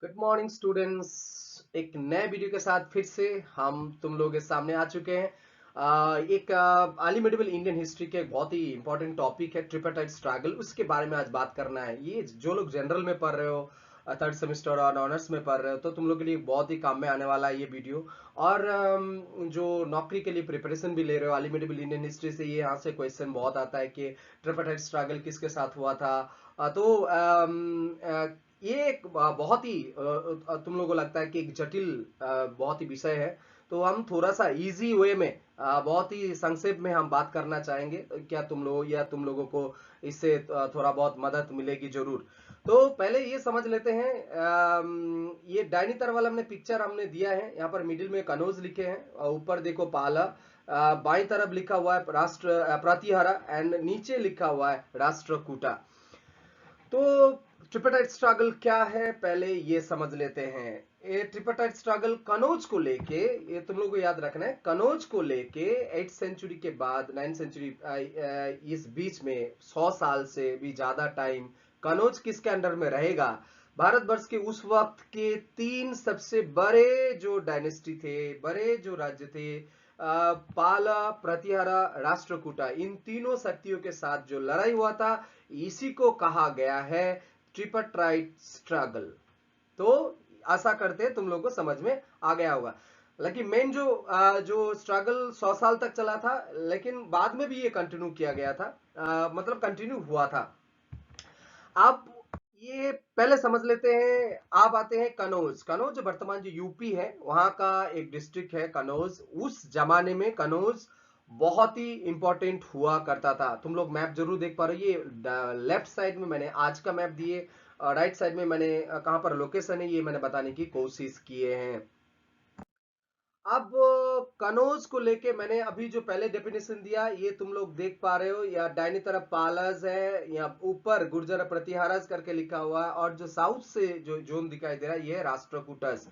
Good morning students. एक नए video के साथ फिर से हम तुम लोगों के सामने आ चुके हैं। एक अर्ली मिडिवल इंडियन हिस्ट्री के एक बहुत ही इंपॉर्टेंट टॉपिक है ट्रिपाटाइट स्ट्रगल। उसके बारे में आज बात करना है। ये जो लोग जनरल में पढ़ रहे हो, थर्ड सेमेस्टर और ऑनर्स में पढ़ रहे हो, तो तुम लोग के लिए बहुत ही काम में आने वाला है ये वीडियो। और जो नौकरी के लिए प्रिपरेशन भी ले रहे हो अर्ली मिडिवल इंडियन हिस्ट्री से, ये यहाँ से क्वेश्चन बहुत आता है कि ट्रिपाटाइट स्ट्रगल किसके साथ हुआ था। तो ये एक बहुत ही तुम लोगों को लगता है कि एक जटिल बहुत ही विषय है। तो हम थोड़ा सा इजी वे में बहुत ही संक्षेप में हम बात करना चाहेंगे। क्या तुम लोगों को इससे थोड़ा बहुत मदद मिलेगी जरूर। तो पहले ये समझ लेते हैं। ये डाइनी तरवाल हमने पिक्चर हमने दिया है, यहाँ पर मिडिल में कनौज लिखे हैं और ऊपर देखो पाला। बाई तरफ लिखा हुआ है राष्ट्र प्रतिहारा एंड नीचे लिखा हुआ है राष्ट्रकूटा। तो ट्रिपाटाइट स्ट्रगल क्या है पहले ये समझ लेते हैं। ये ट्रिपाटाइट स्ट्रगल कनौज को लेके, ये तुम लोग को याद रखना है, कनौज को लेके 8th सेंचुरी के बाद 9th सेंचुरी, इस बीच में 100 साल से भी ज्यादा टाइम कनौज किसके अंडर में रहेगा। भारतवर्ष के उस वक्त के तीन सबसे बड़े जो डायनेस्टी थे, बड़े जो राज्य थे, पाला, प्रतिहारा, राष्ट्रकूटा, इन तीनों शक्तियों के साथ जो लड़ाई हुआ था, इसी को कहा गया है ट्रिपाटाइट स्ट्रगल। तो आशा करते हैं तुम लोगों को समझ में आ गया होगा। लेकिन मेन जो स्ट्रगल 100 साल तक चला था, लेकिन बाद में भी ये कंटिन्यू किया गया था, मतलब कंटिन्यू हुआ था। अब ये पहले समझ लेते हैं। आप आते हैं कनौज। कनौज वर्तमान जो यूपी है वहां का एक डिस्ट्रिक्ट है कनौज। उस जमाने में कनौज बहुत ही इंपॉर्टेंट हुआ करता था। तुम लोग मैप जरूर देख पा रहे हो। ये लेफ्ट साइड में मैंने आज का मैप दिए, राइट साइड में मैंने कहां पर लोकेशन है ये मैंने बताने की कोशिश किए हैं। अब कनौज को लेके मैंने अभी जो पहले डेफिनेशन दिया ये तुम लोग देख पा रहे हो, या दाहिनी तरफ पालस है, या ऊपर गुर्जर प्रतिहारस करके लिखा हुआ है, और जो साउथ से जो जोन दिखाई दे रहा है ये है राष्ट्रकूटस।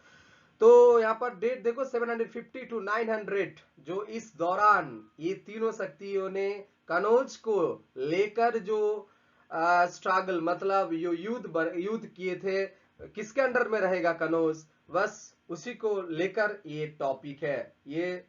तो यहाँ पर डेट देखो 750 टू 900, जो इस दौरान ये तीनों शक्तियों ने कनौज को लेकर जो स्ट्रगल, मतलब यो युद्ध किए थे, किसके अंडर में रहेगा कनौज, बस उसी को लेकर ये टॉपिक है। ये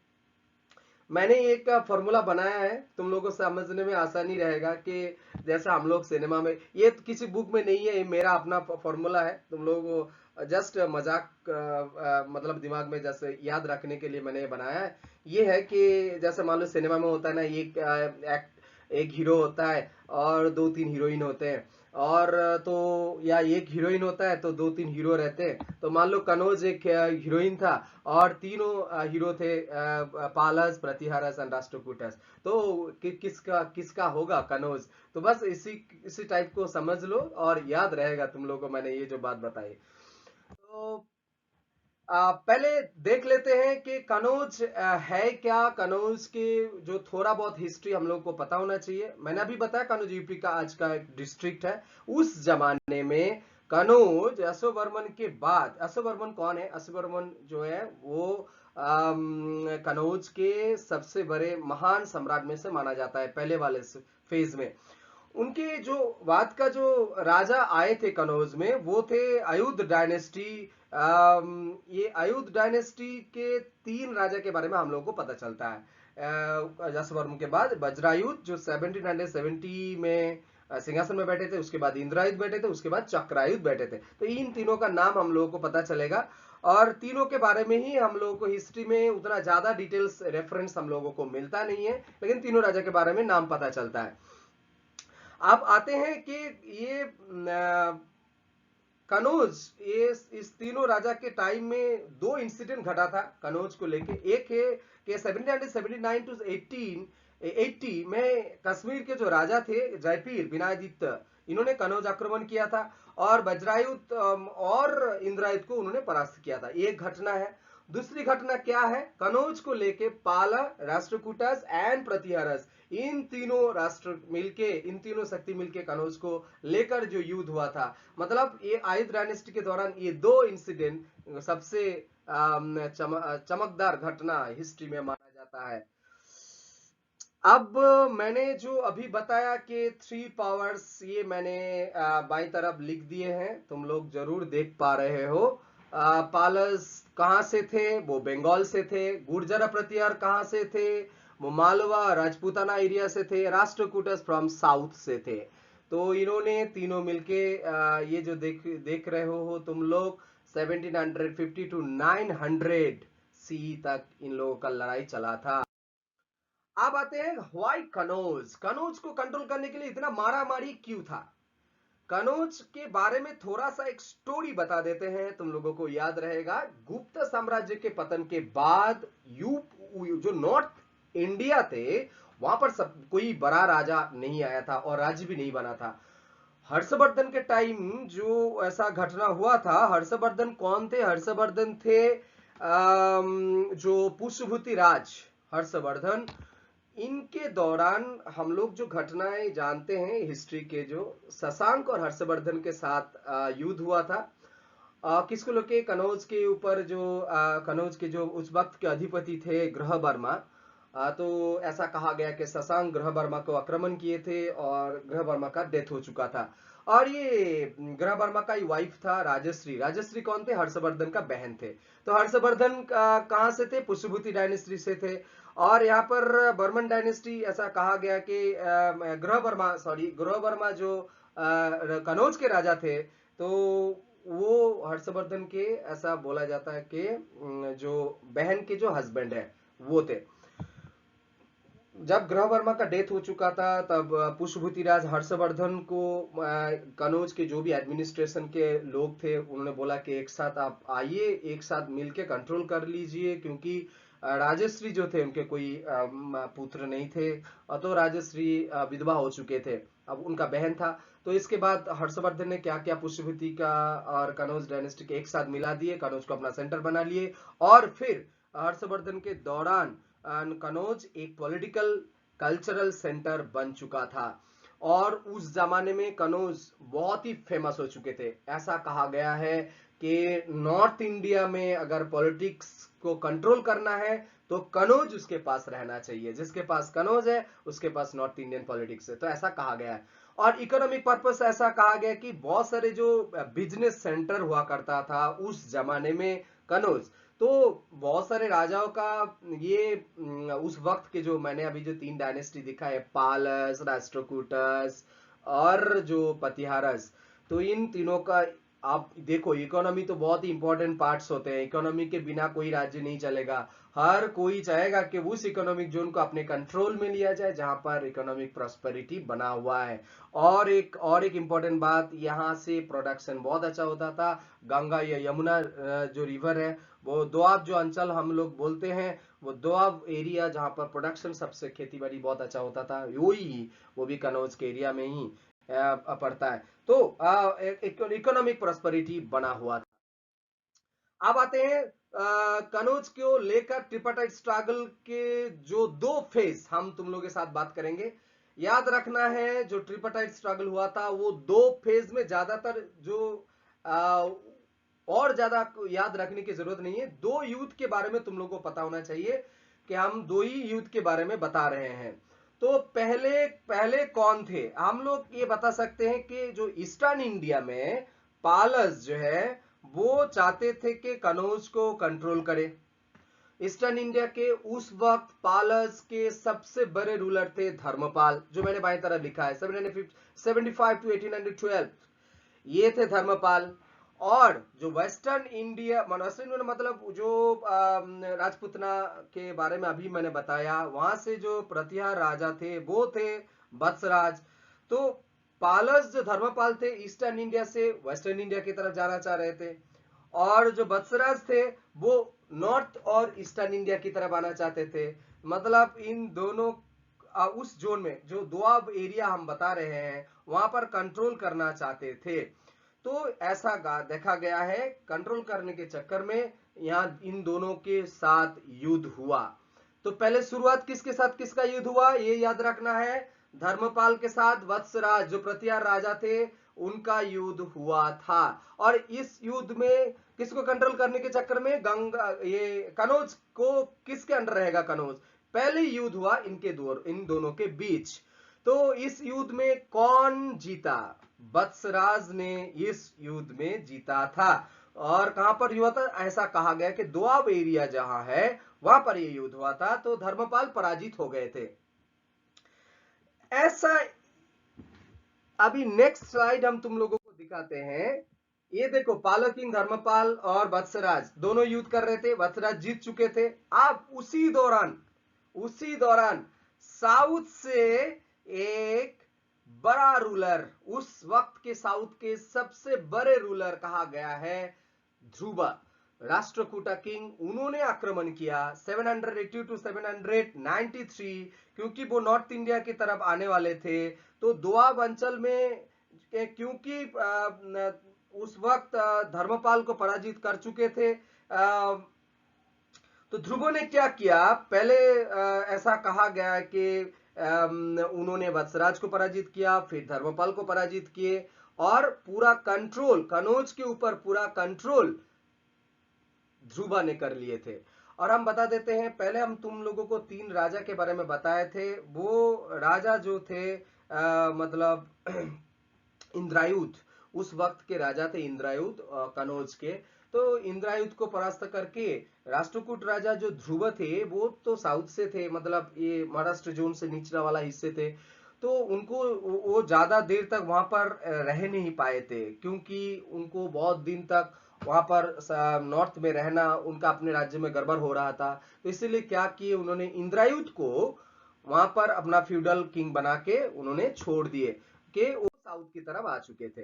मैंने एक फॉर्मूला बनाया है, तुम लोगों को समझने में आसानी रहेगा कि जैसा हम लोग सिनेमा में, ये तो किसी बुक में नहीं है, ये मेरा अपना फॉर्मूला है। तुम लोगों को जस्ट मजाक मतलब दिमाग में जैसे याद रखने के लिए मैंने ये बनाया है। ये है कि जैसे मान लो सिनेमा में होता है ना, एक हीरो होता है और दो तीन हीरोइन होते हैं, और तो या एक हीरोइन होता है तो दो तीन हीरो रहते हैं। तो मान लो कनौज एक हीरोइन था और तीनों हीरो थे, पालस, प्रतिहारस एंड राष्ट्रकूटस। तो किसका किसका होगा कनौज। तो बस इसी टाइप को समझ लो और याद रहेगा तुम लोगों को मैंने ये जो बात बताई। तो पहले देख लेते हैं कि कनौज है क्या। कनौज के जो थोड़ा बहुत हिस्ट्री हम लोग को पता होना चाहिए। मैंने अभी बताया कनौज यूपी का आज का एक डिस्ट्रिक्ट है। उस जमाने में कनौज अशोकवर्मन के बाद, अशोकवर्मन कौन है, अशोकवर्मन जो है वो कनौज के सबसे बड़े महान सम्राट में से माना जाता है पहले वाले फेज में। उनके जो बाद का जो राजा आए थे कनौज में वो थे अयुध डायनेस्टी। ये अयुध डायनेस्टी के तीन राजा के बारे में हम लोग को पता चलता है। यासोवर्मन के बाद वज्रायुध जो 1770 में सिंहासन में बैठे थे, उसके बाद इंद्रायुध बैठे थे, उसके बाद चक्रायुध बैठे थे। तो इन तीनों का नाम हम लोगों को पता चलेगा, और तीनों के बारे में ही हम लोगों को हिस्ट्री में उतना ज्यादा डिटेल्स रेफरेंस हम लोगों को मिलता नहीं है, लेकिन तीनों राजा के बारे में नाम पता चलता है। आप आते हैं कि ये कनौज, ये इस तीनों राजा के टाइम में दो इंसिडेंट घटा था कनौज को लेके। एक है कि 1779 टू 1880 में कश्मीर के जो राजा थे जयपीर विनायदित्य, इन्होंने कनौज आक्रमण किया था, और वज्रायुध और इंद्रायुध को उन्होंने परास्त किया था। एक घटना है। दूसरी घटना क्या है, कनौज को लेके पाला, राष्ट्रकूटस एंड प्रतिहारस, इन तीनों राष्ट्र मिलके, इन तीनों शक्ति मिलके कनौज को लेकर जो युद्ध हुआ था। मतलब ये आयुध डायनेस्टी के दौरान ये दो इंसिडेंट सबसे चमकदार घटना हिस्ट्री में माना जाता है। अब मैंने जो अभी बताया कि थ्री पावर्स, ये मैंने बाईं तरफ लिख दिए हैं, तुम लोग जरूर देख पा रहे हो। पालस कहाँ से थे? वो बंगाल से थे। गुर्जर प्रतिहार कहाँ से थे? वो मालवा राजपूताना एरिया से थे। राष्ट्रकूटस फ्रॉम साउथ से थे। तो इन्होंने तीनों मिलके ये जो देख देख रहे हो तुम लोग, 1750 टू 900 सी तक इन लोगों का लड़ाई चला था। अब आते हैं व्हाई कनौज। कनौज को कंट्रोल करने के लिए इतना मारा मारी क्यों था? कनौज के बारे में थोड़ा सा एक स्टोरी बता देते हैं, तुम लोगों को याद रहेगा। गुप्त साम्राज्य के पतन के बाद जो नॉर्थ इंडिया थे, वहां पर सब कोई बड़ा राजा नहीं आया था और राज्य भी नहीं बना था। हर्षवर्धन के टाइम जो ऐसा घटना हुआ था, हर्षवर्धन कौन थे? हर्षवर्धन थे जो पुष्यभूति राज हर्षवर्धन। इनके दौरान हम लोग जो घटनाएं जानते हैं हिस्ट्री के, जो शशांक और हर्षवर्धन के साथ युद्ध हुआ था। किसको लेके? कनौज के ऊपर। जो कनौज के जो उस वक्त के अधिपति थे ग्रह वर्मा। तो ऐसा कहा गया कि शशांक ग्रह वर्मा को आक्रमण किए थे और ग्रह वर्मा का डेथ हो चुका था। और ये ग्रह वर्मा का ही वाइफ था राजश्री। राजश्री कौन थे? हर्षवर्धन का बहन थे। तो हर्षवर्धन कहाँ से थे? पुष्यभूति डायनेस्टी से थे। और यहाँ पर बर्मन डायनेस्टी, ऐसा कहा गया कि ग्रह वर्मा जो कनौज के राजा थे, तो वो हर्षवर्धन के, ऐसा बोला जाता है कि जो बहन के जो हस्बैंड है वो थे। जब ग्रह वर्मा का डेथ हो चुका था, तब पुष्यभूतिराज हर्षवर्धन को कनौज के जो भी एडमिनिस्ट्रेशन के लोग थे उन्होंने बोला कि एक साथ आप आइए, एक साथ मिलके कंट्रोल कर लीजिए, क्योंकि राजश्री जो थे उनके कोई पुत्र नहीं थे। तो राजश्री विधवा हो चुके थे, अब उनका बहन था। तो इसके बाद हर्षवर्धन ने क्या किया? पुष्यभूति का और कनौज डायनेस्टी के एक साथ मिला दिए, कनौज को अपना सेंटर बना लिए। और फिर हर्षवर्धन के दौरान कनौज एक पॉलिटिकल कल्चरल सेंटर बन चुका था। और उस जमाने में कनौज बहुत ही फेमस हो चुके थे। ऐसा कहा गया है कि नॉर्थ इंडिया में अगर पॉलिटिक्स को कंट्रोल करना है तो कनौज उसके पास रहना चाहिए। जिसके पास कनौज है उसके पास नॉर्थ इंडियन पॉलिटिक्स है, तो ऐसा कहा गया है। और इकोनॉमिक पर्पस ऐसा कहा गया कि बहुत सारे जो बिजनेस सेंटर हुआ करता था उस जमाने में कनौज। तो बहुत सारे राजाओं का ये उस वक्त के, जो मैंने अभी जो तीन डायनेस्टी दिखा है, पालस, राष्ट्रकूटस और जो प्रतिहारस, तो इन तीनों का आप देखो, इकोनॉमी तो बहुत ही इंपॉर्टेंट पार्ट्स होते हैं। इकोनॉमी के बिना कोई राज्य नहीं चलेगा। हर कोई चाहेगा कि उस इकोनॉमिक जोन को अपने कंट्रोल में लिया जाए जहां पर इकोनॉमिक प्रॉस्पेरिटी बना हुआ है। और एक इंपॉर्टेंट बात, यहाँ से प्रोडक्शन बहुत अच्छा होता था। गंगा या यमुना जो रिवर है, वो दोआब जो अंचल हम लोग बोलते हैं, वो दोआब एरिया जहां पर प्रोडक्शन सबसे, खेती बाड़ी बहुत अच्छा होता था, वही वो भी कनौज के एरिया में ही पड़ता है। तो इकोनॉमिक प्रॉस्पेरिटी बना हुआ था। अब आते हैं कनौज को लेकर ट्रिपाटाइट स्ट्रगल के जो दो फेज हम तुम लोगों के साथ बात करेंगे। याद रखना है, जो ट्रिपाटाइट स्ट्रगल हुआ था वो दो फेज में, ज्यादातर जो आ, और ज्यादा याद रखने की जरूरत नहीं है। दो युद्ध के बारे में तुम लोगों को पता होना चाहिए कि हम दो ही युद्ध के बारे में बता रहे हैं। तो पहले पहले कौन थे? हम लोग ये बता सकते हैं कि जो ईस्टर्न इंडिया में पालस जो है वो चाहते थे कि कनौज को कंट्रोल करे। ईस्टर्न इंडिया के उस वक्त पालस के सबसे बड़े रूलर थे धर्मपाल, जो मैंने बाएं तरफ लिखा है, 775 टू 1812, ये थे धर्मपाल। और जो वेस्टर्न इंडिया मतलब जो राजपूतना के बारे में अभी मैंने बताया, वहां से जो प्रतिहार राजा थे वो थे वत्सराज। तो पालस जो धर्मपाल थे ईस्टर्न इंडिया से वेस्टर्न इंडिया की तरफ जाना चाह रहे थे, और जो वत्सराज थे वो नॉर्थ और ईस्टर्न इंडिया की तरफ आना चाहते थे। मतलब इन दोनों उस जोन में जो दोआब एरिया हम बता रहे हैं वहां पर कंट्रोल करना चाहते थे। तो ऐसा देखा गया है, कंट्रोल करने के चक्कर में यहाँ इन दोनों के साथ युद्ध हुआ। तो पहले शुरुआत किसके साथ किसका युद्ध हुआ ये याद रखना है। धर्मपाल के साथ वत्सराज जो प्रतिहार राजा थे उनका युद्ध हुआ था। और इस युद्ध में किसको कंट्रोल करने के चक्कर में, गंगा, ये कनौज को किसके अंडर रहेगा? कनौज पहले युद्ध हुआ इन दोनों के बीच। तो इस युद्ध में कौन जीता? वत्सराज ने इस युद्ध में जीता था। और कहां पर हुआ था? ऐसा कहा गया कि दोआब एरिया जहां है वहां पर यह युद्ध हुआ था। तो धर्मपाल पराजित हो गए थे। ऐसा अभी नेक्स्ट स्लाइड हम तुम लोगों को दिखाते हैं। ये देखो, पालो किंग धर्मपाल और वत्सराज दोनों युद्ध कर रहे थे। वत्सराज जीत चुके थे। अब उसी दौरान साउथ से एक बड़ा रूलर, उस वक्त के साउथ के सबसे बड़े रूलर कहा गया है ध्रुव, राष्ट्रकूटा किंग, उन्होंने आक्रमण किया 780 टू 793, क्योंकि वो नॉर्थ इंडिया की तरफ आने वाले थे। तो दोआब अंचल में क्योंकि उस वक्त धर्मपाल को पराजित कर चुके थे, तो ध्रुव ने क्या किया? पहले ऐसा कहा गया कि उन्होंने वत्सराज को पराजित किया, फिर धर्मपाल को पराजित किए, और पूरा कंट्रोल कनौज के ऊपर पूरा कंट्रोल ध्रुव ने कर लिए थे। और हम बता देते हैं, पहले हम तुम लोगों को 3 राजा के बारे में बताए थे। वो राजा जो थे मतलब इंद्रायुध, उस वक्त के राजा थे इंद्रायुध कनौज के। तो इंद्रायुध को परास्त करके राष्ट्रकूट राजा जो ध्रुव थे वो तो साउथ से थे, मतलब ये महाराष्ट्र जोन से निचला वाला हिस्से थे। तो उनको वो ज्यादा देर तक वहां पर रह नहीं पाए थे, क्योंकि उनको बहुत दिन तक वहां पर नॉर्थ में रहना उनका अपने राज्य में गड़बड़ हो रहा था। तो इसीलिए क्या किए, उन्होंने इंद्रायुध को वहां पर अपना फ्यूडल किंग बना के उन्होंने छोड़ दिए कि वो साउथ की तरफ आ चुके थे।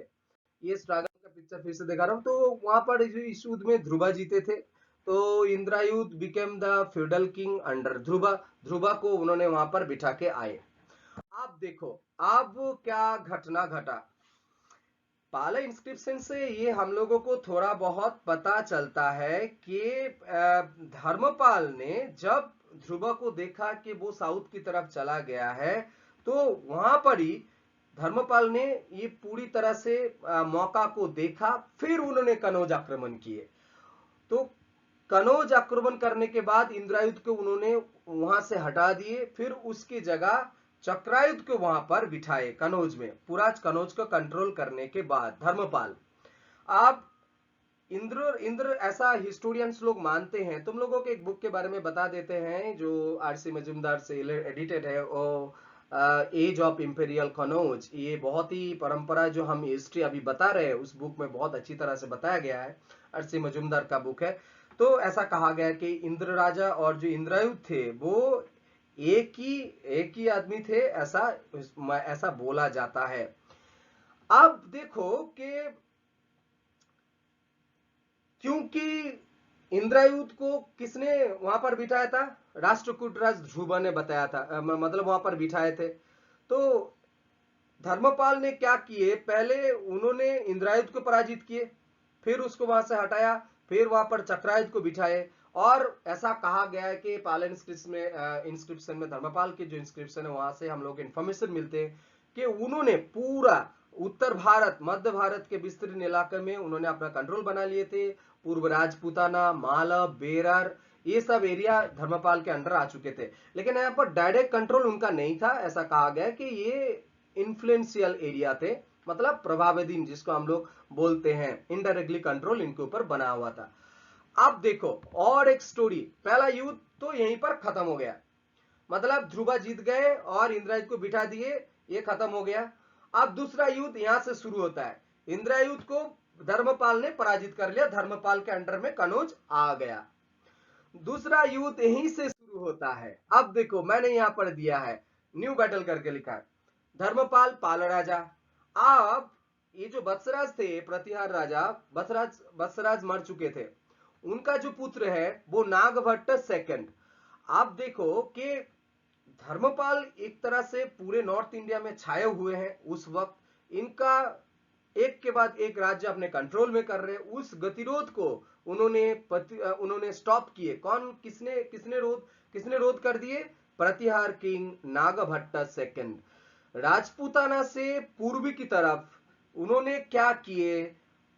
ये स्ट्रगल का पिक्चर फिर से दिखा रहा हूं। तो वहां पर इस युद्ध में ध्रुव जीते थे। तो Indrayudha became the feudal king under Dhruva. Dhruva को उन्होंने वहां पर बिठा के आए। अब देखो, अब क्या घटना घटा। पाला इंस्क्रिप्शन से ये हम लोगों को थोड़ा बहुत पता चलता है कि धर्मपाल ने जब ध्रुव को देखा कि वो साउथ की तरफ चला गया है, तो वहां पर ही धर्मपाल ने ये पूरी तरह से मौका को देखा, फिर उन्होंने कनौज आक्रमण किए। तो कनौज आक्रमण करने के बाद इंद्रायुध को उन्होंने वहां से हटा दिए, फिर उसकी जगह चक्रायुध को वहां पर बिठाए कनौज में, पूरा कनौज को कंट्रोल करने के बाद धर्मपाल। अब इंद्र ऐसा हिस्टोरियंस लोग मानते हैं। तुम लोगों के एक बुक के बारे में बता देते हैं जो आरसी मजूमदार से एडिटेड है, वो एज ऑफ इंपेरियल कनौज। ये बहुत ही परंपरा जो हम हिस्ट्री अभी बता रहे हैं उस बुक में बहुत अच्छी तरह से बताया गया है, आरसी मजूमदार का बुक है। तो ऐसा कहा गया कि इंद्र राजा और जो इंद्रायुध थे वो एक ही आदमी थे, ऐसा बोला जाता है। अब देखो कि क्योंकि इंद्रायुध को किसने वहां पर बिठाया था? राष्ट्रकूट राज ध्रुव ने बताया था, मतलब वहां पर बिठाए थे। तो धर्मपाल ने क्या किए, पहले उन्होंने इंद्रायुध को पराजित किए, फिर उसको वहां से हटाया, फिर वहां पर चक्रायुध को बिठाए। और ऐसा कहा गया है कि पाल इंस्क्रिप्शन में धर्मपाल के जो इंस्क्रिप्शन है वहां से हम लोग इंफॉर्मेशन मिलते हैं कि उन्होंने पूरा उत्तर भारत, मध्य भारत के विस्तीर्ण इलाके में उन्होंने अपना कंट्रोल बना लिए थे। पूर्व राजपूताना, मालव, बेरर, ये सब एरिया धर्मपाल के अंडर आ चुके थे। लेकिन यहाँ पर डायरेक्ट कंट्रोल उनका नहीं था। ऐसा कहा गया कि ये इन्फ्लुएंशियल एरिया थे, मतलब प्रभावाधीन जिसको हम लोग बोलते हैं, इनडायरेक्टली कंट्रोल इनके ऊपर बना हुआ था। अब देखो और एक स्टोरी, पहला युद्ध तो यहीं पर खत्म हो गया, मतलब ध्रुव जीत गए और इंद्रायुध को बिठा दिए, ये खत्म हो गया। अब दूसरा युद्ध यहां से शुरू होता है। इंद्रायुध को धर्मपाल ने पराजित कर लिया, धर्मपाल के अंडर में कनौज आ गया। दूसरा युद्ध यहीं से शुरू होता है। अब देखो मैंने यहां पर दिया है, न्यू बैटल करके लिखा है, धर्मपाल पाल राजा। अब ये जो वत्सराज थे, प्रतिहार राजा वत्सराज मर चुके थे, उनका जो पुत्र है वो नागभट्ट सेकंड। आप देखो कि धर्मपाल एक तरह से पूरे नॉर्थ इंडिया में छाए हुए हैं उस वक्त, इनका एक के बाद एक राज्य अपने कंट्रोल में कर रहे हैं। उस गतिरोध को उन्होंने स्टॉप किए। किसने रोध कर दिए? प्रतिहार किंग नागभट्ट सेकंड। राजपूताना से पूर्वी की तरफ उन्होंने क्या किए,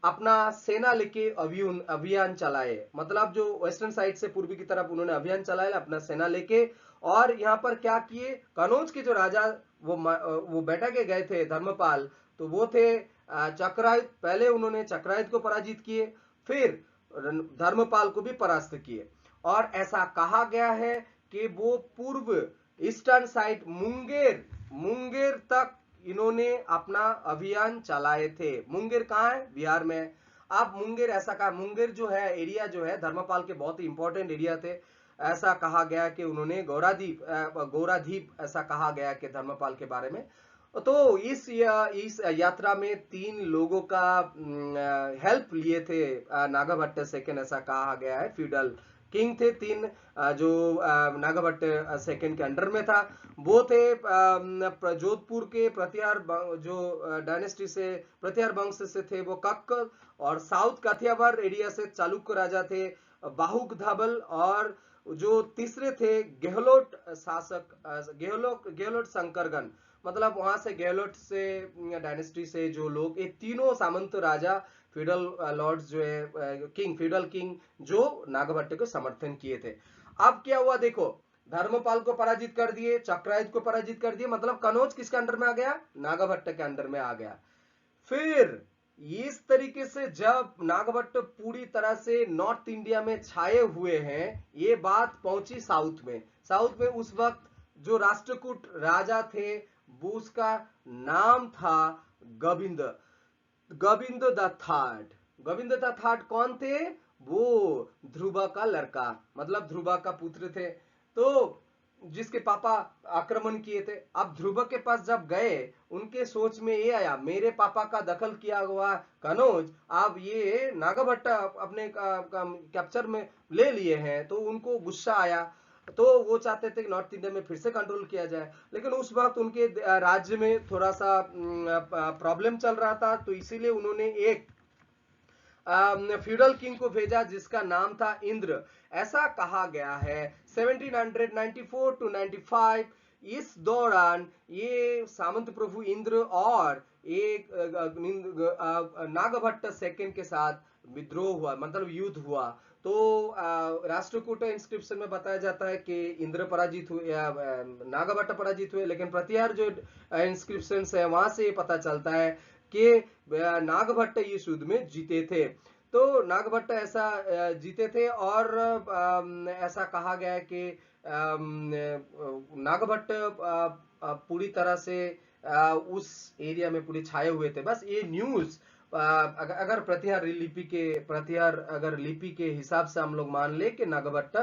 अपना सेना लेके अभियान चलाए, मतलब जो वेस्टर्न साइड से पूर्वी की तरफ उन्होंने अभियान चलाया अपना सेना लेके। और यहाँ पर क्या किए, कनौज के जो राजा वो बैठा के गए थे धर्मपाल, तो वो थे चक्रायुध। पहले उन्होंने चक्रायुध को पराजित किए, फिर धर्मपाल को भी परास्त किए। और ऐसा कहा गया है कि वो पूर्व ईस्टर्न साइड मुंगेर मुंगेर तक इन्होंने अपना अभियान चलाए थे। मुंगेर कहाँ है, बिहार में। अब मुंगेर, ऐसा कहा, मुंगेर जो है एरिया जो है धर्मपाल के बहुत ही इंपॉर्टेंट एरिया थे। ऐसा कहा गया कि उन्होंने गौरादीप ऐसा कहा गया कि धर्मपाल के बारे में। तो इस यात्रा में 3 लोगों का हेल्प लिए थे नागाभट्ट सेकंड, ऐसा कहा गया है। फ्यूडल किंग थे 3 जो नागाभट्ट सेकंड के अंडर में था। वो थे जोधपुर के प्रतिहार जो डायनेस्टी से, प्रतिहार वंश से थे वो कक्क, और साउथ काठियावाड़ एरिया से चालुक्य राजा थे बाहुक धाबल, और जो तीसरे थे गेहलोत शासक गेहलोत शंकरगन, मतलब वहां से गेहलोत से डायनेस्टी से जो लोग, ये तीनों सामंत राजा फ्यूडल लॉर्ड्स जो है फ्यूडल किंग जो नागाभट्ट को समर्थन किए थे। अब क्या हुआ देखो, धर्मपाल को पराजित कर दिए, चक्रायुध को पराजित कर दिए, मतलब कनौज किसके अंडर में आ गया, नागाभट्ट के अंडर में आ गया। फिर इस तरीके से जब नागाभट्ट पूरी तरह से नॉर्थ इंडिया में छाए हुए हैं, ये बात पहुंची साउथ में। साउथ में उस वक्त जो राष्ट्रकूट राजा थे वो उसका नाम था Govind the third. Govind the third कौन थे, वो ध्रुवा का लड़का, मतलब ध्रुवा का पुत्र थे, तो जिसके पापा आक्रमण किए थे। अब ध्रुव के पास जब गए, उनके सोच में ये आया, मेरे पापा का दखल किया हुआ कनौज, अब ये नागाभट्ट अपने कैप्चर में ले लिए हैं, तो उनको गुस्सा आया। तो वो चाहते थे कि नॉर्थ इंडिया में फिर से कंट्रोल किया जाए, लेकिन उस वक्त उनके राज्य में थोड़ा सा प्रॉब्लम चल रहा था, तो इसीलिए उन्होंने एक फ्यूडल किंग को भेजा जिसका नाम था इंद्र। ऐसा कहा गया है 1794 टू 95 इस दौरान ये सामंत प्रभु इंद्र और एक नागाभट्ट सेकंड के साथ विद्रोह हुआ, मतलब युद्ध हुआ। तो राष्ट्रकूट इंस्क्रिप्शन में बताया जाता है कि इंद्र पराजित हुए या नागाभट्ट पराजित हुए, लेकिन प्रतिहार जो इंस्क्रिप्शन है वहां से पता चलता है कि नागभट्ट इस युद्ध में जीते थे। तो नागभट्ट ऐसा जीते थे, और ऐसा कहा गया है कि नागभट्ट पूरी तरह से उस एरिया में पूरे छाए हुए थे। बस ये न्यूज अगर प्रतिहार लिपि के हिसाब से हम लोग मान ले कि नागभट्ट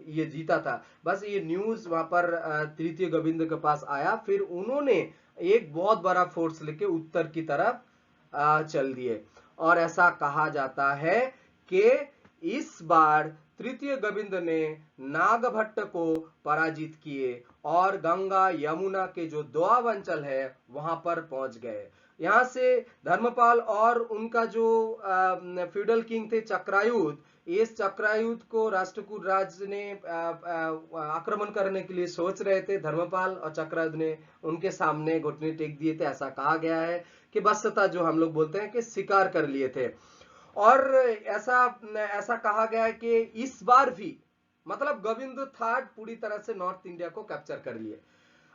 ये जीता था, बस ये न्यूज वहां पर तृतीय गोविंद के पास आया। फिर उन्होंने एक बहुत बड़ा फोर्स लेके उत्तर की तरफ चल दिए, और ऐसा कहा जाता है कि इस बार तृतीय गोविंद ने नागभट्ट को पराजित किए और गंगा यमुना के जो दोआब अंचल है वहां पर पहुंच गए। यहां से धर्मपाल और उनका जो फ्यूडल किंग थे चक्रायुध, इस चक्रायुध को राष्ट्रकूट राज ने आक्रमण करने के लिए सोच रहे थे। धर्मपाल और चक्रायुध ने उनके सामने घुटने टेक दिए थे। ऐसा कहा गया है कि बसता जो हम लोग बोलते हैं कि शिकार कर लिए थे। और ऐसा कहा गया है कि इस बार भी, मतलब गोविंद थर्ड पूरी तरह से नॉर्थ इंडिया को कैप्चर कर लिए।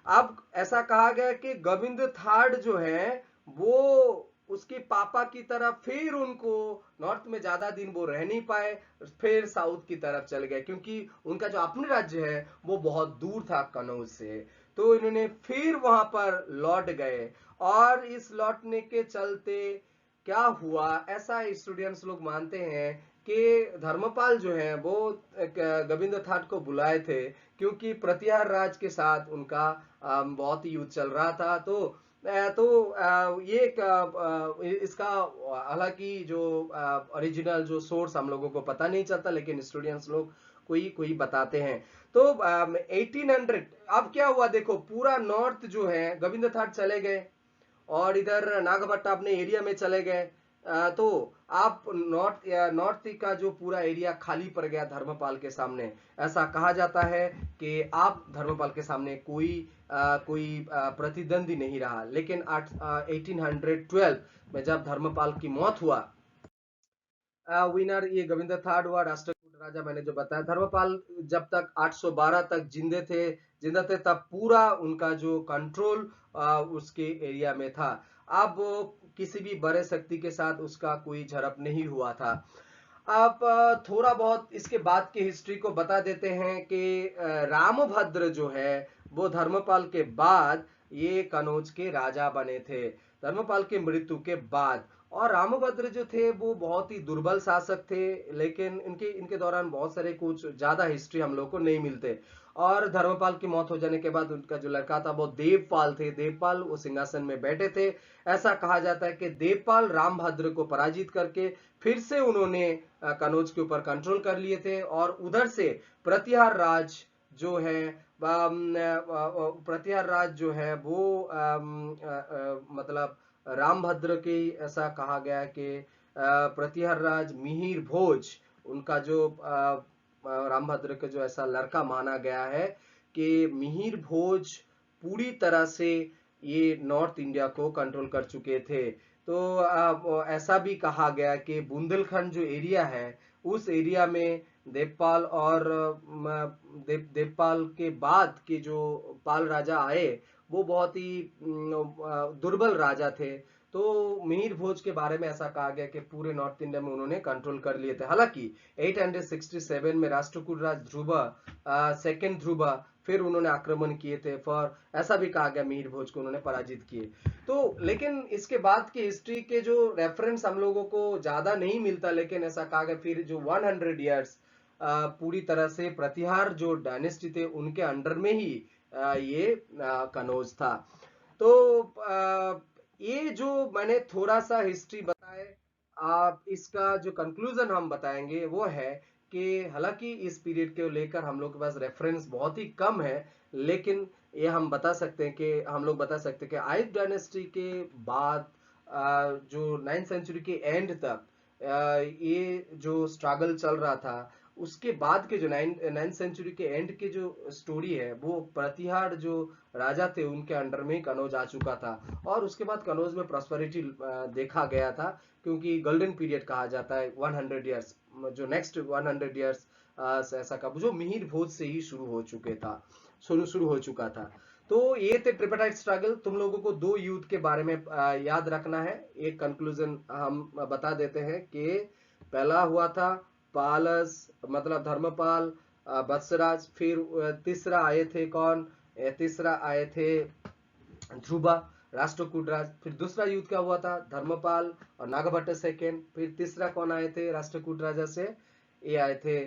अब ऐसा कहा गया कि गोविंद थर्ड जो है वो उसके पापा की तरफ, फिर उनको नॉर्थ में ज्यादा दिन वो रह नहीं पाए, फिर साउथ की तरफ चले गए, क्योंकि उनका जो अपने राज्य है वो बहुत दूर था कनौज से। तो इन्होंने फिर वहां पर लौट गए, और इस लौटने के चलते क्या हुआ, ऐसा स्टूडेंट्स लोग मानते हैं कि धर्मपाल जो है वो गोविंद थाट को बुलाए थे, क्योंकि प्रतिहार राज के साथ उनका बहुत ही युद्ध चल रहा था। तो ये इसका हालांकि जो ओरिजिनल जो सोर्स हम लोगों को पता नहीं चलता, लेकिन स्टूडेंट्स लोग कोई बताते हैं। तो 1800 अब क्या हुआ देखो, पूरा नॉर्थ जो है गोविंद थाट चले गए, और इधर नागभट्ट अपने एरिया में चले गए। तो आप नॉर्थ का जो पूरा एरिया खाली पड़ गया धर्मपाल के सामने। ऐसा कहा जाता है कि आप धर्मपाल के सामने कोई प्रतिद्वंदी नहीं रहा। लेकिन 1812 में जब धर्मपाल की मौत हुआ, विनर ये गोविंद थर्ड हुआ। राष्ट्रकूट राजा मैंने जो बताया, धर्मपाल जब तक 812 तक जिंदा थे तब पूरा उनका जो कंट्रोल उसके एरिया में था। अब किसी भी बड़े शक्ति के साथ उसका कोई झड़प नहीं हुआ था। आप थोड़ा बहुत इसके बाद की हिस्ट्री को बता देते हैं कि रामभद्र जो है वो धर्मपाल के बाद ये कनौज के राजा बने थे, धर्मपाल की मृत्यु के बाद। और रामभद्र जो थे वो बहुत ही दुर्बल शासक थे, लेकिन इनके इनके दौरान बहुत सारे कुछ ज्यादा हिस्ट्री हम लोग को नहीं मिलते। और धर्मपाल की मौत हो जाने के बाद उनका जो लड़का था वो देवपाल थे, देवपाल वो सिंहासन में बैठे थे। ऐसा कहा जाता है कि देवपाल रामभद्र को पराजित करके फिर से उन्होंने कनौज के ऊपर कंट्रोल कर लिए थे, और उधर से प्रतिहार राज जो है प्रतिहार राज जो है वो मतलब रामभद्र के, ऐसा कहा गया कि प्रतिहार राज मिहिर भोज उनका जो रामभद्र का जो ऐसा लड़का माना गया है कि मिहिर भोज पूरी तरह से ये नॉर्थ इंडिया को कंट्रोल कर चुके थे। तो ऐसा भी कहा गया कि बुंदेलखंड जो एरिया है उस एरिया में देवपाल और देवपाल के बाद के जो पाल राजा आए वो बहुत ही दुर्बल राजा थे। तो मिहिर भोज के बारे में ऐसा कहा गया कि पूरे नॉर्थ इंडिया में उन्होंने कंट्रोल कर लिए थे। हालांकि 867 में राष्ट्रकूट राज ध्रुवा सेकेंड ध्रुवा फिर उन्होंने आक्रमण किए थे, फॉर ऐसा भी कहा गया मिहिर भोज को उन्होंने पराजित किए। तो लेकिन इसके बाद की हिस्ट्री के जो रेफरेंस हम लोगों को ज्यादा नहीं मिलता, लेकिन ऐसा कहा गया फिर जो 100 इयर्स पूरी तरह से प्रतिहार जो डायनेस्टी थे उनके अंडर में ही ये कनौज था। तो ये जो मैंने थोड़ा सा हिस्ट्री बताए, आप इसका जो कंक्लूजन हम बताएंगे वो है कि हालांकि इस पीरियड के लेकर हम लोग के पास रेफरेंस बहुत ही कम है, लेकिन ये हम बता सकते हैं कि हम लोग बता सकते हैं कि आयत डायनेस्टी के बाद जो 9th सेंचुरी के एंड तक ये जो स्ट्रगल चल रहा था, उसके बाद के जो 9th सेंचुरी के एंड के जो स्टोरी है वो प्रतिहार जो राजा थे उनके अंडर में कनौज आ चुका था। और उसके बाद कनौज में प्रॉस्पेरिटी देखा गया था, क्योंकि गोल्डन पीरियड कहा जाता है 100 इयर्स, जो नेक्स्ट 100 इयर्स ऐसा का जो मिहिर भोज से ही शुरू हो चुका था। तो ये थे ट्रिपाटाइट स्ट्रगल। तुम लोगों को दो युद्ध के बारे में याद रखना है। एक कंक्लूजन हम बता देते हैं कि पहला हुआ था पालस मतलब धर्मपाल वत्सराज, फिर तीसरा आए थे कौन, तीसरा आए थे ध्रुवा राष्ट्रकूट राज। फिर दूसरा युद्ध क्या हुआ था, धर्मपाल और नागभट्ट सेकेंड। फिर तीसरा कौन आए थे राष्ट्रकूट राजा से, ये आए थे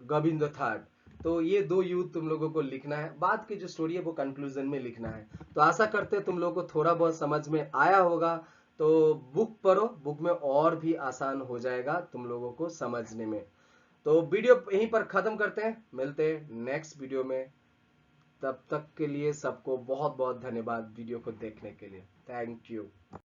गोविंद थर्ड। तो ये दो युद्ध तुम लोगों को लिखना है, बाद की जो स्टोरी है वो कंक्लूजन में लिखना है। तो आशा करते हैं तुम लोगों को थोड़ा बहुत समझ में आया होगा। तो बुक पढ़ो, बुक में और भी आसान हो जाएगा तुम लोगों को समझने में। तो वीडियो यहीं पर खत्म करते हैं, मिलते हैं नेक्स्ट वीडियो में। तब तक के लिए सबको बहुत बहुत धन्यवाद वीडियो को देखने के लिए। Thank you.